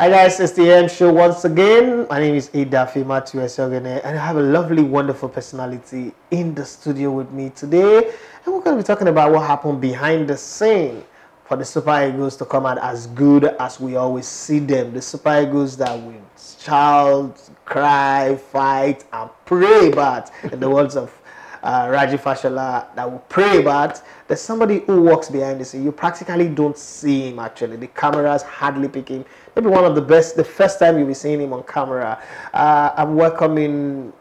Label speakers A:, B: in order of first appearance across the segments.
A: Hi guys, it's the AM show once again. My name is Idafi Matthew Esogene, and I have a lovely, wonderful personality in the studio with me today. And we're going to be talking about what happened behind the scene for the Super Eagles to come out as good as we always see them. The Super Eagles that will shout, cry, fight, and pray bad in the words of Raji Fashola that will pray, but there's somebody who walks behind the scene. You practically don't see him actually. The cameras hardly pick him. Maybe one of the best, the first time you'll be seeing him on camera. I'm welcoming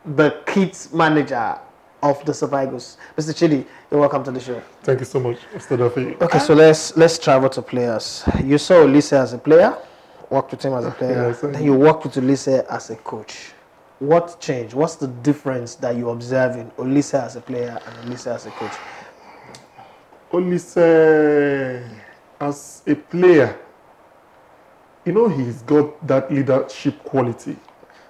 A: the kids manager of the Super Eagles, Mr. Chidi. You're welcome to the show.
B: Thank you so much, Mr. Duffy.
A: Okay, so let's travel to players. You saw Ulisse as a player, worked with him as a player,
B: Yes,
A: then you worked with Ulisse as a coach. What changed? What's the difference that you observe in Ulisse as a player and Ulisse as a coach?
B: Ulisse, as a player, you know, he's got that leadership quality.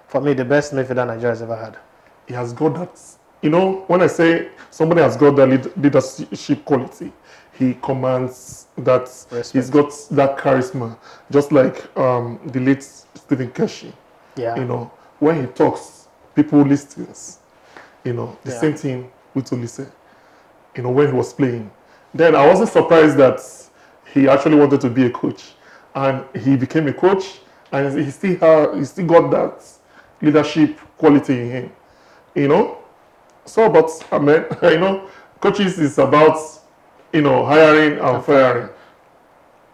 A: For me, the best midfielder Nigeria has ever had.
B: He has got that, you know, when I say somebody has got that leadership quality, he commands that,
A: Respect.
B: He's got that charisma, just like the late Stephen Keshi.
A: Yeah.
B: You know, when he talks, people listen. You know, the
A: Yeah.
B: same thing with Ulisse, you know, when he was playing. Then I wasn't surprised that he actually wanted to be a coach. And he became a coach, and he still got that leadership quality in him. You know? So, but, I mean, you know, coaches is about, you know, hiring and firing.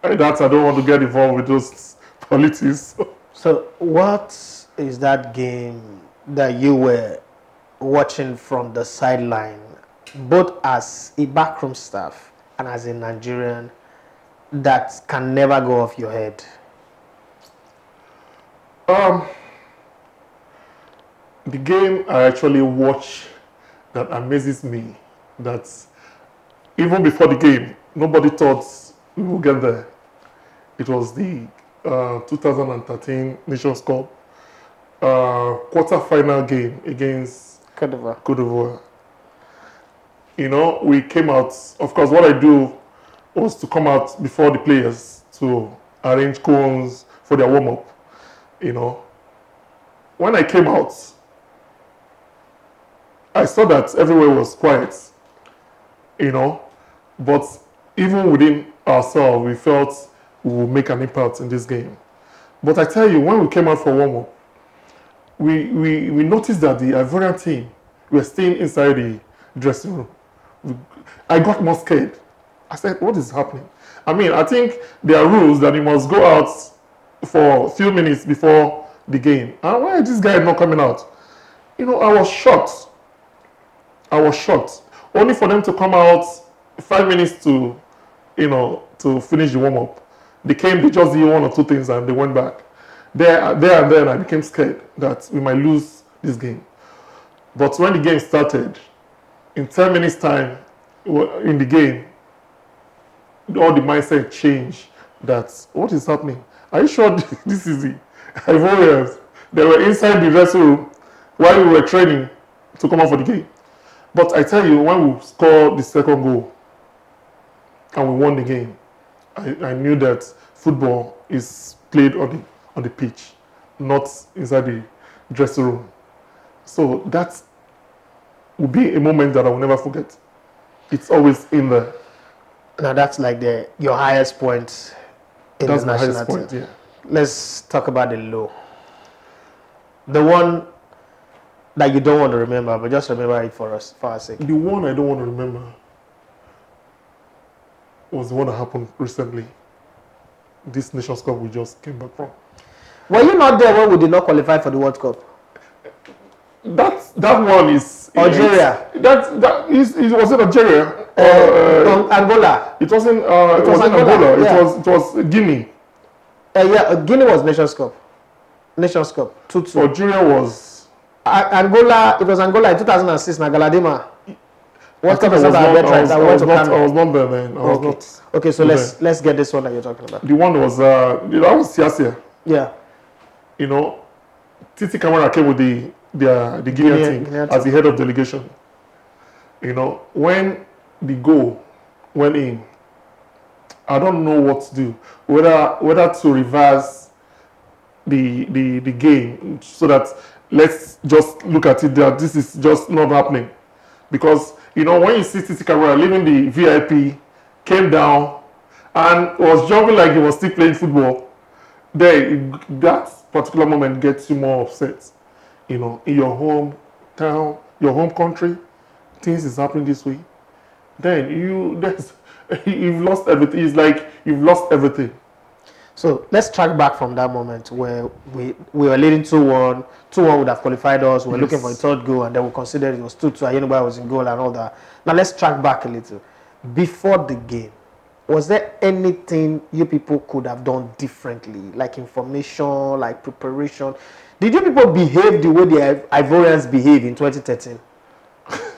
B: And that I don't want to get involved with those politics.
A: So, what is that game that you were watching from the sideline, both as a backroom staff and as a Nigerian, that can never go off your head?
B: The game I actually watch that amazes me, that even before the game, nobody thought we would get there. It was the 2013 Nations Cup quarter-final game against
A: Cote d'Ivoire.
B: Cote d'Ivoire. You know, we came out, of course, what I do was to come out before the players to arrange cones for their warm-up. You know, when I came out, I saw that everywhere was quiet, you know, but even within ourselves, we felt we would make an impact in this game. But I tell you, when we came out for warm-up, we noticed that the Ivorian team were staying inside the dressing room. I got more scared. I said, what is happening? I mean, I think there are rules that you must go out for a few minutes before the game. And why is this guy not coming out? You know, I was shocked. Only for them to come out 5 minutes to, you know, to finish the warm-up. They just did one or two things and they went back. There and then I became scared that we might lose this game. But when the game started, in 10 minutes time in the game, all the mindset changed that what is happening? Are you sure this is the Ivorians? They were inside the dressing room while we were training to come out for the game. But I tell you, when we scored the second goal and we won the game, I knew that football is played on the pitch, not inside the dressing room. So that will be a moment that I will never forget. It's always in there.
A: Now that's like your highest point in
B: That's
A: the
B: my
A: national
B: highest point,
A: team.
B: yeah.
A: Let's talk about the low. The one that you don't want to remember, but just remember it for our sake.
B: The one I don't want to remember was the one that happened recently. This Nations Cup we just came back from.
A: Were you not there when we did not qualify for the World Cup?
B: That one is
A: Algeria.
B: It was in Algeria.
A: Angola.
B: It wasn't. It
A: was
B: wasn't
A: Angola,
B: Angola.
A: yeah.
B: It was Guinea.
A: Guinea was Nations Cup. Nations Cup 2-2.
B: Algeria was.
A: Angola. It was Angola in 2006. Na Galadima. What
B: I
A: cup is that? I went to Cameroon.
B: I was not there then. I was not.
A: Okay, so
B: there.
A: let's get this one that you're talking about.
B: The one was that was Siasia.
A: Yeah.
B: You know, Titi Camara came with the Guinean team as the head of delegation. You know, when the goal went in, I don't know what to do. Whether to reverse the game so that let's just look at it that this is just not happening. Because when you see Titi Camara leaving the VIP, came down and was jumping like he was still playing football, then that particular moment gets you more upset. In your hometown, your home country, things is happening this way. Then you've lost everything. It's like you've lost everything.
A: So let's track back from that moment where we were leading 2-1. 2-1 would have qualified us. We were looking for a third goal, and then we considered it was 2-2. Ayenuba was in goal and all that. Now let's track back a little. Before the game, was there anything you people could have done differently, like information, like preparation? Did you people behave the way the Ivorians behave in 2013?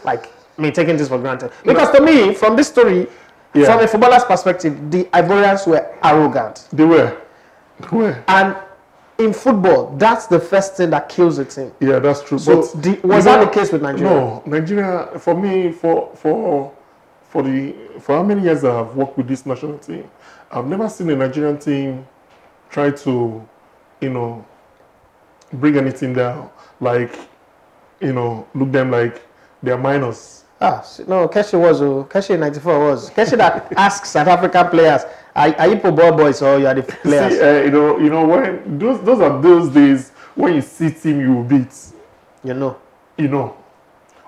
A: Like, taking this for granted. Because to me, from this story, from a footballer's perspective, the Ivorians were arrogant.
B: They were.
A: And in football, that's the first thing that kills a team.
B: Yeah, that's true.
A: So was that the case with Nigeria?
B: No, Nigeria, for me, for how many years I have worked with this national team, I've never seen a Nigerian team try to, bring anything down. Like, look them like they're minors.
A: No, Keshi in 94 was. Keshi that asks South African players, are you ball boys or you are the players?
B: See, when those are those days when you see team you will beat.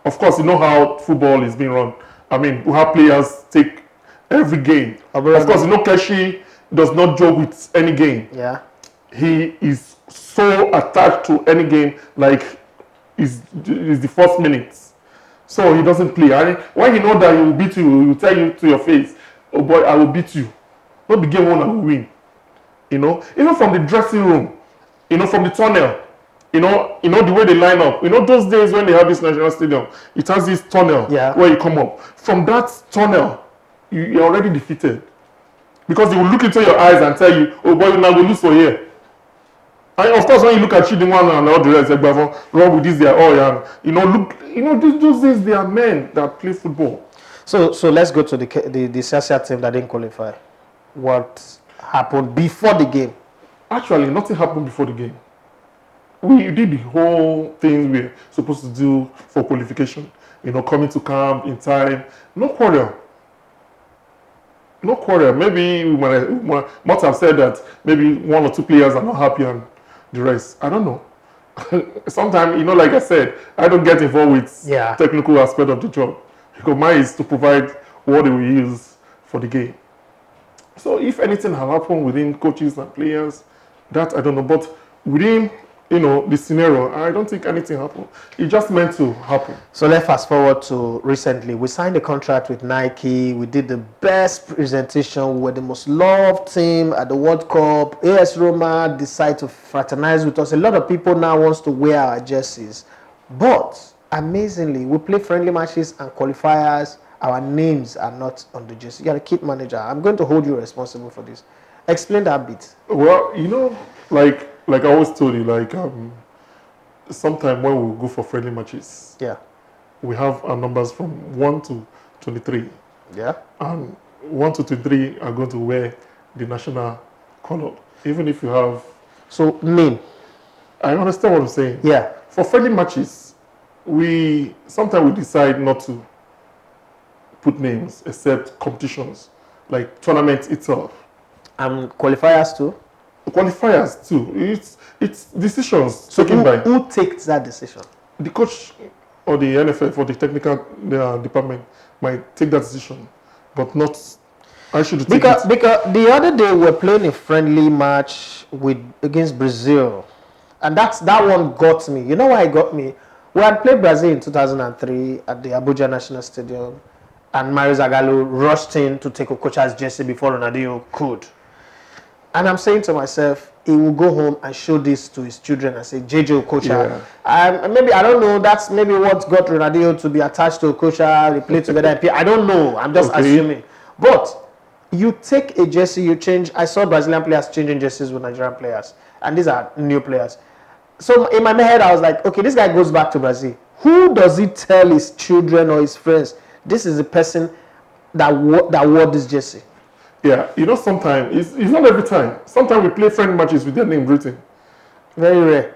B: Of course, you know how football is being run. I mean, we have players take every game. Of course, Keshi does not joke with any game.
A: Yeah.
B: He is so attached to any game, like is the first minutes. So he doesn't play. And when he knows that he will beat you, he will tell you to your face, "Oh boy, I will beat you." Not the game one, I will win. Even from the dressing room, from the tunnel, the way they line up. Those days when they have this national stadium, it has this tunnel where you come up. From that tunnel, you're already defeated. Because they will look into your eyes and tell you, "Oh boy, now we lose for here." And of course, when you look at Chidinma and all the rest, wrong with this, they are all young. Those days they are men that play football.
A: So let's go to the Celsius team that didn't qualify. What happened before the game?
B: Actually, nothing happened before the game. We did the whole thing we're supposed to do for qualification. Coming to camp in time. No quarrel. Maybe we might have said that maybe one or two players are not happy and the rest. I don't know. Sometimes, like I said, I don't get involved with technical aspect of the job. Because mine is to provide what they will use for the game. So if anything has happened within coaches and players, that I don't know. But within the scenario, I don't think anything happened. It just meant to happen.
A: So let's fast forward to recently. We signed a contract with Nike. We did the best presentation. We were the most loved team at the World Cup. AS Roma decided to fraternize with us. A lot of people now wants to wear our jerseys. But amazingly, we play friendly matches and qualifiers. Our names are not on the jersey. You're a kit manager. I'm going to hold you responsible for this. Explain that bit.
B: Well, like I always told you, sometime when we go for friendly matches, we have our numbers from 1 to 23.
A: Yeah.
B: And 1 to 23 are going to wear the national color, even if you have.
A: So name.
B: I understand what I'm saying.
A: Yeah.
B: For friendly matches, sometimes we decide not to put names except competitions, like tournaments itself.
A: And qualifiers too.
B: Qualifiers too. It's decisions taken by.
A: Who takes that decision?
B: The coach or the NFF or the technical department might take that decision, but not. I should take it.
A: Because the other day we were playing a friendly match against Brazil, and that one got me. You know why it got me? We had played Brazil in 2003 at the Abuja National Stadium, and Mario Zagallo rushed in to take Okocha's jersey before Ronaldinho could. And I'm saying to myself, he will go home and show this to his children and say, JJ Okocha. Maybe, I don't know, that's maybe what got Ronaldinho to be attached to Okocha, they play together. I don't know, I'm just assuming. But you take a jersey, you change. I saw Brazilian players changing jerseys with Nigerian players. And these are new players. So in my head, I was like, okay, this guy goes back to Brazil. Who does he tell his children or his friends, this is the person that wore this jersey?
B: Yeah, you know, sometimes it's not every time. Sometimes we play friend matches with their name written.
A: Very rare.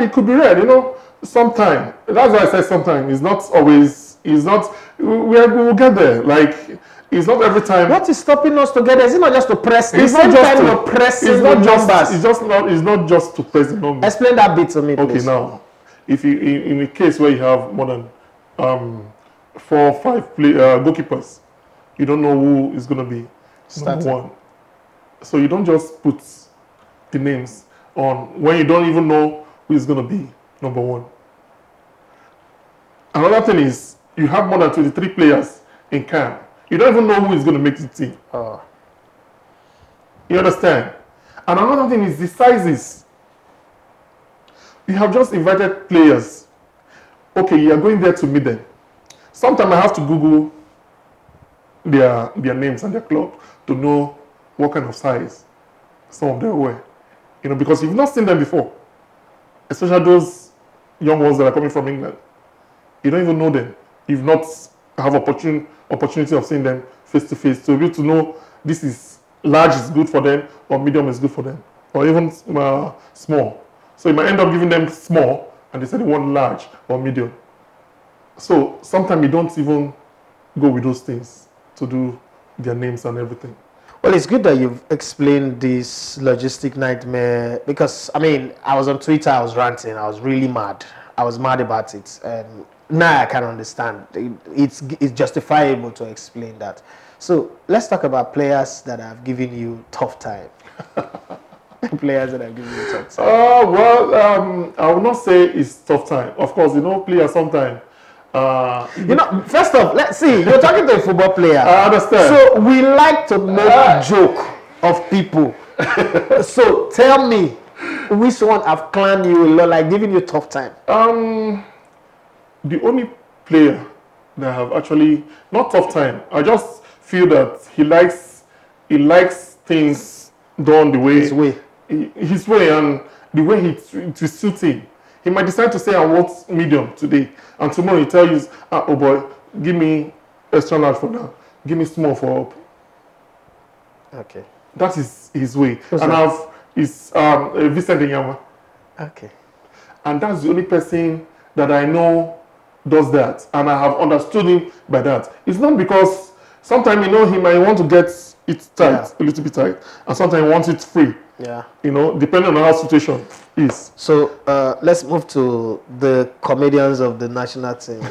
B: It could be red, you know. Sometime. That's why I said sometime. It's not always. It's not. We'll get there. Like it's not every time.
A: What is stopping us to get there? Is it not just to press?
B: It's
A: The
B: not
A: same
B: just
A: time
B: to.
A: we're pressing
B: It's not
A: the
B: just.
A: numbers.
B: It's just not. It's not just to press the numbers.
A: Explain that bit to me,
B: Okay,
A: please.
B: now, if you in a case where you have more than 4 or 5 goalkeepers, you don't know who is going to be
A: Starting.
B: number one. So you don't just put the names on when you don't even know who is going to be number one. Another thing is you have more than 23 players in camp. You don't even know who is going to make the team.
A: Oh.
B: You understand? And another thing is the sizes. You have just invited players. Okay, you are going there to meet them. Sometimes I have to Google their names and their club to know what kind of size some of them were. You know, because you've not seen them before. Especially those young ones that are coming from England. You don't even know them. You've not have opportunity of seeing them face to face to be able to know this is large is good for them or medium is good for them or even small. So you might end up giving them small and they say they want large or medium. So sometimes you don't even go with those things to do their names and everything.
A: Well, it's good that you've explained this logistic nightmare because, I mean, I was on Twitter, I was ranting, I was really mad. I was mad about it. And now I can understand. It's justifiable to explain that. So let's talk about players that have given you tough time. Players that have given you tough time.
B: Well, I will not say it's tough time. Of course, you know, players sometimes.
A: You know, first off, let's see. You're talking to a football player.
B: I understand.
A: So we like to make joke of people. So tell me, which one have clowned you a lot, like giving you tough time?
B: The only player that have actually not tough time. I just feel that he likes things done the way his way and the way it will suit him. He might decide to say I want medium today, and tomorrow he tell you, oh boy, give me extra large for now, give me small for up.
A: Okay.
B: That is his way.
A: Who's
B: and
A: that?
B: I've is Vincent Enyama.
A: Okay.
B: And that's the only person that I know does that. And I have understood him by that. It's not because sometimes, you know, he might want to get it tight, a little bit tight. And sometimes he wants it free.
A: Yeah.
B: You know, depending on how situation is.
A: So let's move to the comedians of the national team.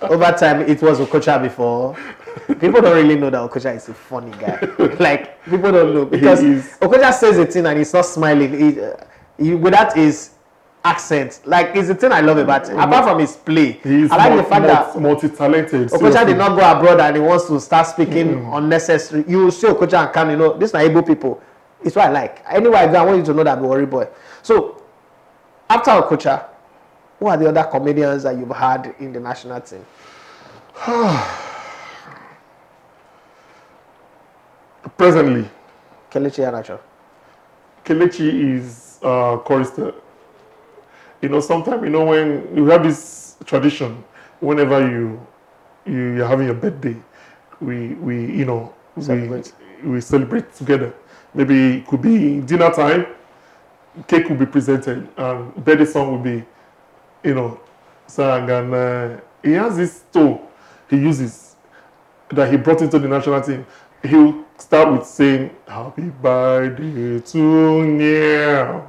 A: Over time, it was Okocha before. People don't really know that Okocha is a funny guy. Like, people don't know. Because Okocha says a thing and he's not smiling. Without his accent. Like, it's the thing I love about him. Apart from his play.
B: He's
A: I like the fact that
B: multi-talented.
A: Okocha did not go abroad and he wants to start speaking unnecessary. You see Okocha and Kanu, you know, these are able people. It's what I like. Anyway, I go, I want you to know that I'm a worry boy. So, after Okocha, who are the other comedians that you've had in the national team?
B: Presently,
A: Kelechi Iheanacho.
B: Kelechi is chorister. You know, sometimes, you know, when you have this tradition, whenever you're having your birthday, we celebrate together. Maybe it could be dinner time, cake will be presented, and birthday song will be, you know, sang. And he has this tone he uses that he brought into the national team. He'll start with saying, "Happy birthday to you."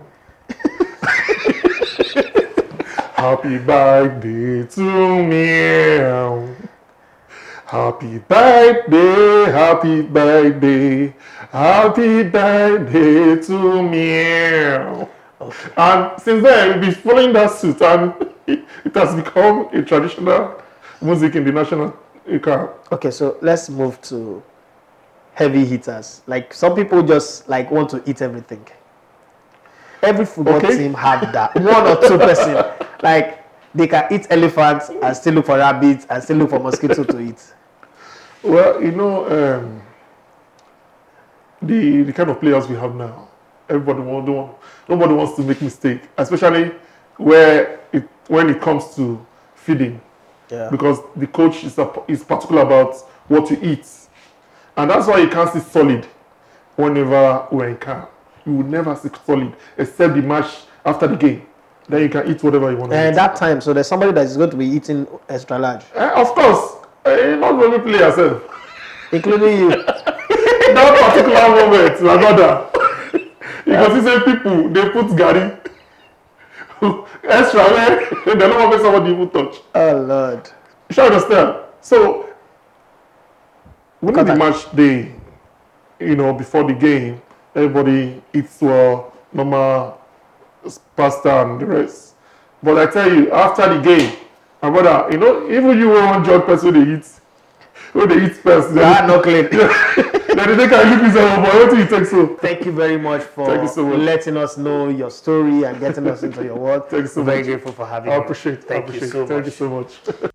B: Happy birthday to me. Happy birthday, happy birthday, happy birthday to me. Okay. And since then, we've been following that suit, and it has become a traditional music in the national car.
A: Okay, so let's move to heavy hitters. Like, some people just like want to eat everything. Every football team have that. One or two person. Like, they can eat elephants and still look for rabbits and still look for mosquito to eat.
B: Well, you know, the kind of players we have now, nobody wants to make mistake, especially when it comes to feeding.
A: Yeah.
B: Because the coach is particular about what you eat. And that's why you can't see solid whenever we're in camp. You will never see solid except the match after the game. Then you can eat whatever you want to eat.
A: And that time, so there's somebody that is going to be eating extra large,
B: Of course, not every player yourself.
A: including you.
B: That particular moment, my brother, you can see some people, they put Gary extra, man. They don't want somebody even touch.
A: Oh Lord.
B: You should understand. So, when the match day, before the game, everybody eats well, normal pasta and the rest. But I tell you, after the game, my brother, even you won't judge person they eat. When they eat first,
A: That no clean.
B: then they can look yourself, but what do you think so?
A: Thank you very much for letting us know your story and getting us into your work.
B: Thank you so
A: Very
B: much.
A: grateful for having
B: I
A: you.
B: appreciate it.
A: Thank you so much.
B: Thank you so much.